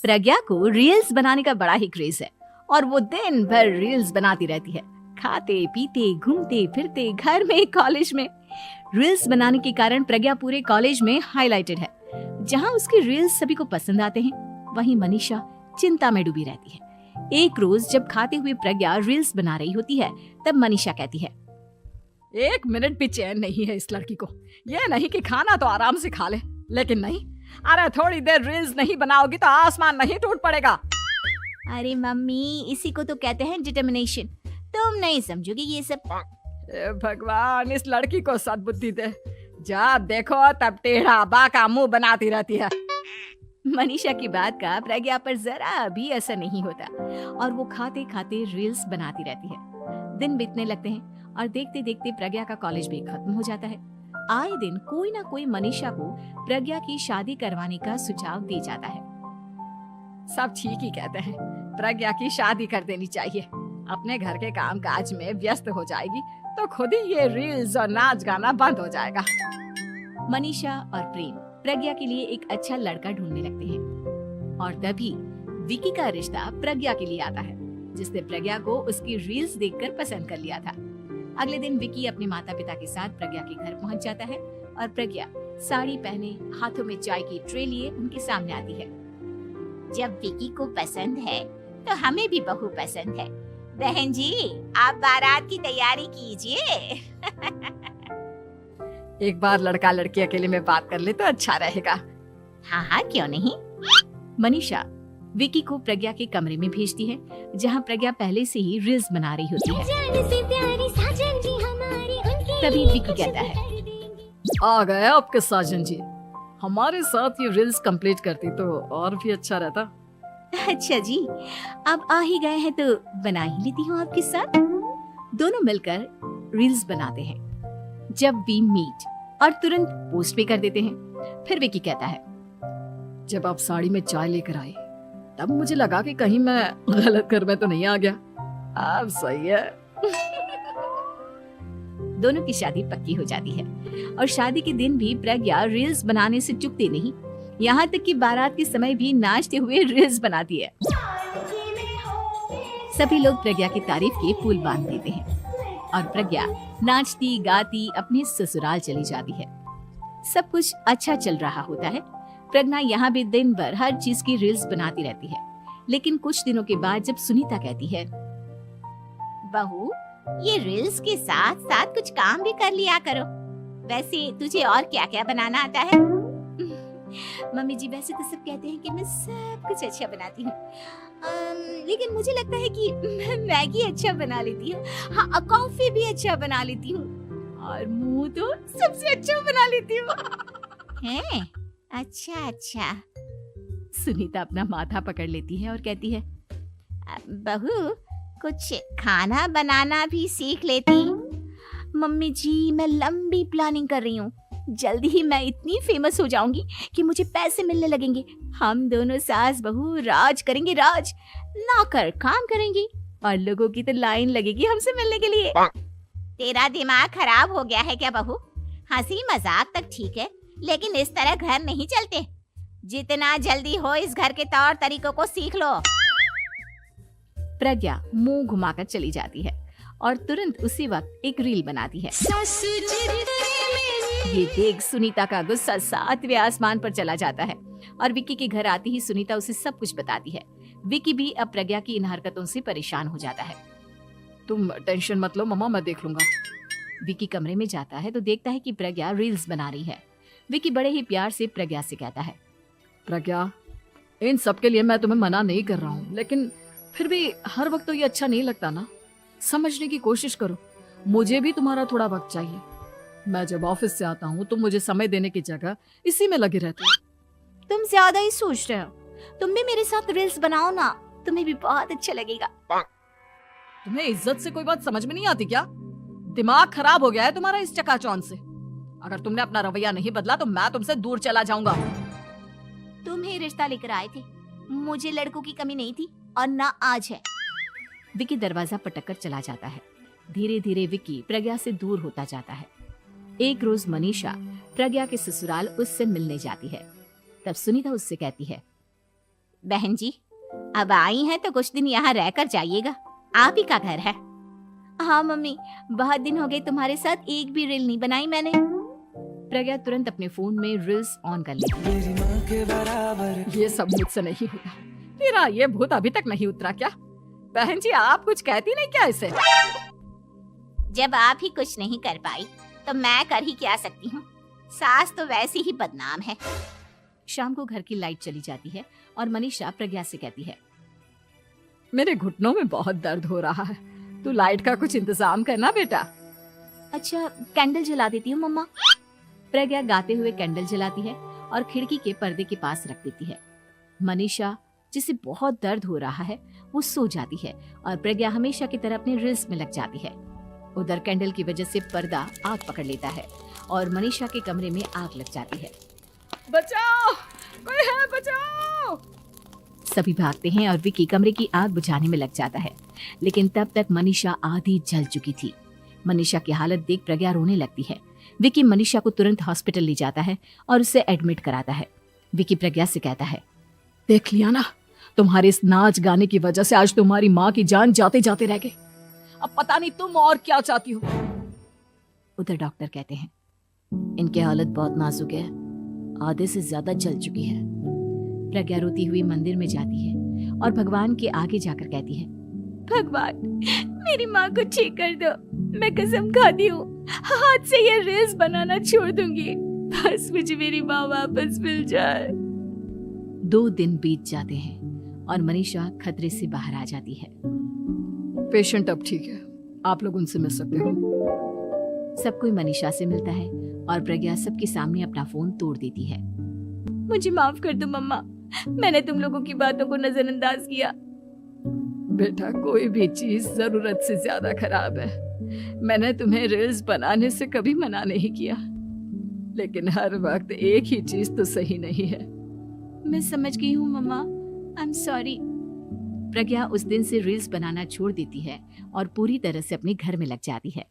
प्रज्ञा को रील्स बनाने का बड़ा ही क्रेज है और वो दिन भर रील्स बनाती रहती है। खाते पीते घूमते फिरते घर में कॉलेज में रील्स बनाने के कारण प्रज्ञा पूरे कॉलेज में हाईलाइटेड है। जहां उसकी रील्स सभी को पसंद आते हैं, वहीं मनीषा चिंता में डूबी रहती है। एक रोज जब खाते हुए प्रज्ञा रील्स बना रही होती है, तब मनीषा कहती है, एक मिनट भी चैन नहीं है इस लड़की को। ये नहीं कि खाना तो आराम से खा ले, लेकिन नहीं, अरे थोड़ी देर रील्स नहीं बनाओगी तो आसमान नहीं टूट पड़ेगा। अरे मम्मी, इसी को तो कहते हैं डिटर्मिनेशन। तुम नहीं समझोगी ये सब। भगवान, इस लड़की को सद्बुद्धि दे। जब देखो तब टेढ़ा बाका मुंह बनाती रहती है। मनीषा की बात का प्रज्ञा पर जरा भी असर नहीं होता और वो खाते खाते रील्स बनाती रहती है। दिन बीतने लगते हैं और देखते देखते प्रज्ञा का कॉलेज भी खत्म हो जाता है। आए दिन कोई ना कोई मनीषा को प्रज्ञा की शादी करवाने का सुझाव दे जाता है। सब ठीक ही कहते हैं, प्रज्ञा की शादी कर देनी चाहिए। अपने घर के काम काज में व्यस्त हो जाएगी तो खुद ही ये रील्स और नाच गाना बंद हो जाएगा। मनीषा और प्रेम प्रज्ञा के लिए एक अच्छा लड़का ढूंढने लगते हैं और तभी विकी का रिश्ता प्रज्ञा के लिए आता है, जिसने प्रज्ञा को उसकी रील्स देखकर पसंद कर लिया था। अगले दिन विकी अपने माता पिता के साथ प्रज्ञा के घर पहुंच जाता है और प्रज्ञा साड़ी पहने हाथों में चाय की ट्रे लिए उनके सामने आती है। जब विकी को पसंद है तो हमें भी बहू पसंद है। बहन जी, आप बारात की तैयारी कीजिए। एक बार लड़का लड़की अकेले में बात कर ले तो अच्छा रहेगा। हाँ हाँ, क्यों नहीं। मनीषा विकी को प्रज्ञा के कमरे में भेजती है, जहां प्रज्ञा पहले से ही रील्स बना रही होती है। तभी विकी कहता है, आ गए आपके साजन जी। हमारे साथ ये रील्स कंप्लीट करती तो और भी अच्छा रहता। अच्छा जी, अब आ ही गए हैं तो बना ही लेती हूँ आपके साथ। दोनों मिलकर रील्स बनाते हैं। जब वी मीट और तुरंत पोस्ट भी कर देते हैं। फिर विकी कहता है, जब आप साड़ी में चाय लेकर आए तब मुझे लगा कि कहीं मैं गलत घर में तो नहीं आ गया। अब सही है। दोनों की शादी पक्की हो जाती है और शादी के दिन भी प्रज्ञा रील्स बनाने से चूकती नहीं, यहाँ तक कि बारात के समय भी नाचते हुए रील्स बनाती है। सभी लोग प्रज्ञा की तारीफ के पुल बांध देते हैं और प्रज्ञा नाचती गाती अपने ससुराल चली जाती है। सब कुछ अच्छा चल रहा होता है। प्रज्ञा यहाँ भी दिन भर हर चीज की रील्स बनाती रहती है। लेकिन कुछ दिनों के बाद जब सुनीता कहती है, बहू, ये रील्स के साथ साथ कुछ काम भी कर लिया करो। वैसे तुझे और क्या क्या बनाना आता है? मम्मी जी, वैसे तो सब कहते हैं कि मैं सब कुछ अच्छा बनाती हूँ, लेकिन मुझे लगता है कि मैं मैगी अच्छा बना लेती हूँ। हाँ, कॉफी भी अच्छा बना लेती हूँ और मुंह तो सबसे अच्छा बना लेती हूँ। हैं? अच्छा अच्छा। सुनीता अपना माथा पकड़ लेती है और कहती है, बहू, कुछ खाना बनाना भी सीख लेती। मम्मी जी, मैं लंबी प्लानिंग कर रही हूँ। जल्दी ही मैं इतनी फेमस हो जाऊंगी कि मुझे पैसे मिलने लगेंगे। हम दोनों सास बहू राज करेंगे, राज। नौकर काम करेंगी और लोगों की तो लाइन लगेगी हमसे मिलने के लिए। तेरा दिमाग खराब हो गया है क्या बहू? हंसी मजाक तक ठीक है, लेकिन इस तरह घर नहीं चलते। जितना जल्दी हो इस घर के तौर तरीकों को सीख लो। प्रज्ञा मुंह घुमाकर चली जाती है और तुरंत उसी वक्त एक रील बनाती है। ये देख सुनीता का गुस्सा 7वें आसमान पर चला जाता है और विकी के घर आती ही सुनीता उसे सब कुछ बताती है। विकी भी अब प्रज्ञा की इन हरकतों से परेशान हो जाता है। तुम टेंशन मत लो मम्मा, मैं देख लूंगा। विकी कमरे में जाता है तो देखता है कि प्रज्ञा रील्स बना रही है। विकी बड़े ही प्यार से प्रज्ञा से कहता है, प्रज्ञा, इन सब के लिए मैं तुम्हें मना नहीं कर रहा हूँ, लेकिन फिर भी हर वक्त तो ये अच्छा नहीं लगता ना। समझने की कोशिश करो, मुझे भी तुम्हारा थोड़ा वक्त चाहिए। मैं जब ऑफिस से आता हूँ तो मुझे समय देने की जगह इसी में लगे रहते हो। तुम ज्यादा ही सोच रहे हो। तुम भी मेरे साथ रील्स बनाओ ना, तुम्हें भी बहुत अच्छा लगेगा। तुम्हें इज्जत से कोई बात समझ में नहीं आती क्या? दिमाग खराब हो गया है तुम्हारा इस चकाचौंध से। अगर तुमने अपना रवैया नहीं बदला तो मैं तुमसे दूर चला जाऊंगा। तुम ही रिश्ता लेकर आए थे, मुझे लड़कों की कमी नहीं थी और ना आज है। विकी दरवाजा पटककर चला जाता है। धीरे धीरे विकी प्रज्ञा से दूर होता जाता है। एक रोज मनीषा प्रज्ञा के ससुराल उससे मिलने जाती है। तब सुनीता उससे कहती है, बहन जी, अब आई हैं तो कुछ दिन यहाँ रहकर जाइएगा, आप ही का घर है। हाँ मम्मी, बहुत दिन हो गए तुम्हारे साथ एक भी रील नहीं बनाई मैंने। प्रज्ञा तुरंत अपने फोन में रील्स ऑन कर लेती है। ये सब मुझसे नहीं होगा। तेरा ये भूत अभी तक नहीं उतरा क्या? बहन जी, आप कुछ कहती नहीं क्या इसे? जब आप ही कुछ नहीं कर पाई तो मैं कर ही क्या सकती हूँ। सास तो वैसी ही बदनाम है। शाम को घर की लाइट चली जाती है और मनीषा प्रज्ञा से कहती है, मेरे घुटनों में बहुत दर्द हो रहा है, तू लाइट का कुछ इंतजाम करना बेटा। अच्छा कैंडल जला देती हूँ मम्मा। प्रज्ञा गाते हुए कैंडल जलाती है और खिड़की के पर्दे के पास रख देती है। मनीषा, जिसे बहुत दर्द हो रहा है, वो सो जाती है और प्रज्ञा हमेशा की तरह अपने रील्स में लग जाती है। उधर कैंडल की वजह से पर्दा आग पकड़ लेता है और मनीषा के कमरे में आग लग जाती है। बचाओ, कोई है, बचाओ। सभी भागते हैं और विकी कमरे की आग बुझाने में लग जाता है, लेकिन तब तक मनीषा आधी जल चुकी थी। मनीषा की हालत देख प्रज्ञा रोने लगती है। विकी मनीषा को तुरंत हॉस्पिटल ले जाता है और उसे एडमिट कराता है। विकी प्रज्ञा से कहता है, देख लिया ना, तुम्हारे इस नाच गाने की वजह से आज तुम्हारी माँ की जान जाते जाते रह गई। अब पता नहीं तुम और क्या चाहती हो। उधर डॉक्टर कहते हैं, इनकी हालत बहुत नाजुक है, आधे से ज्यादा जल चुकी है। प्रज्ञा रोती हुई मंदिर में जाती है और भगवान के आगे जाकर कहती है, भगवान मेरी माँ को ठीक कर दो, मैं कसम खाती हूँ हाथ से ये रील्स बनाना छोड़ दूंगी, बस मुझे मेरी माँ वापस मिल जाए। 2 दिन बीत जाते हैं और मनीषा खतरे से बाहर आ जाती है। पेशेंट अब ठीक है, आप लोग उनसे मिल सकते हो। सब कोई मनीषा से मिलता है और प्रज्ञा सबके सामने अपना फोन तोड़ देती है। मुझे माफ कर दो मम्मा, मैंने तुम लोगों की बातों को नजरअंदाज किया। बेटा, कोई भी चीज जरूरत से ज्यादा खराब है। मैंने तुम्हें रील्स बनाने से कभी मना नहीं किया, लेकिन हर वक्त एक ही चीज तो सही नहीं है। मैं समझ गई हूँ मम्मा, आई एम सॉरी। प्रज्ञा उस दिन से रील्स बनाना छोड़ देती है और पूरी तरह से अपने घर में लग जाती है।